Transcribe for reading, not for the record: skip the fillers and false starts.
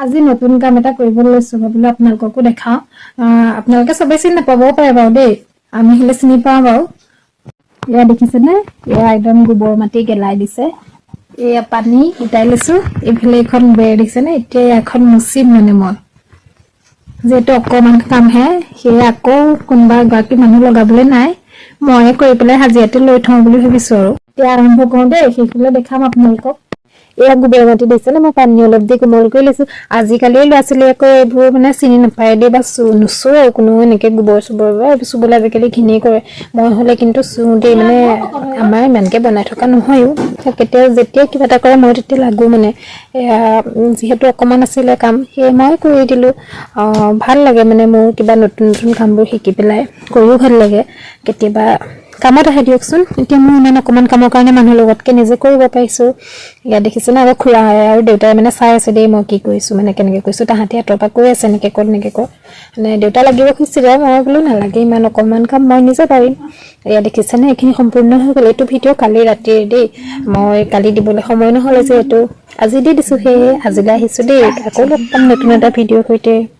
আজি নতুন কাম এটা কৰিবলৈ লৈছো ভাবিলো আপোনালোককো দেখাও আপোনালোকে সবে চিনি নাপাবও পাৰে বাৰু দেই আমি হলে চিনি পাওঁ বাৰু এয়া দেখিছেনে এয়া একদম গোবৰ মাটি গেলাই দিছে এয়া পানী উঠাই লৈছো এইফালে এখন বেৰ দিছেনে এতিয়া এখন মুচিম মানে মই যেটো অকমান কাম হে সেয়া আকৌ কোনবা গাকি মানুহ লগাবলৈ নাই মই কৰি পেলাই হাজিয়াতে লৈ থওঁ বুলি ভাবিছো আৰু এতিয়া আৰম্ভ কৰোঁ দেই সেইফালে দেখাম আপোনালোকক এয়া গোবৰ মাটি দিছে না মই পানী অলপ দি কোমল কৰি লৈছো আজিকালি ল'ৰা-ছোৱালী আকৌ এইবোৰ মানে চিনি নাপায় দে বা নুচু কোনো এনেকে গোবৰ চুবৰ চুবলৈ আজিকালি ঘিনে কৰে মই হলে কিন্তু চু দেই মানে আমাৰ ইমানকে বনাই থকা নহয়ও কেতিয়া যেতিয়া কিবা এটা কৰে মই তেতিয়া লাগো মানে যিহেতু অকমান আছিলে কাম সেই মই কৰি দিলো ভাল লাগে মানে মোৰ কিবা নতুন নতুন কামবোৰ শিকি পেলাই কৰিও ভাল লাগে কেতিয়াবা কামত আহে দিয়কচোন এতিয়া মই ইমান অকমান কামৰ কাৰণে মানুহ লগতকে নিজে কৰিব পাৰিছো ইয়া দেখিছে না আৰু খুৰা আৰু দেউতাই মানে চাই আছে দেই মই কি কৰিছো মানে কেনেকে কৰিছো তাহাঁতি হাতৰ পৰা কৈ আছে এনেকে কৰ মানে দেউতা লাগিব খুজিছিল মই বোলো নালাগে ইমান অকমান কাম মই নিজে পাৰিম এয়া দেখিছে না এইখিনি সম্পূৰ্ণ হৈ গ'ল এইটো ভিডিঅ' কালি ৰাতিৰ দেই মই কালি দিবলৈ সময় নহ'লে যে এইটো আজি দি দিছো সেই আজিলৈ আহিছো দেই আকৌ লগ পাম নতুন এটা ভিডিঅ'ৰ সৈতে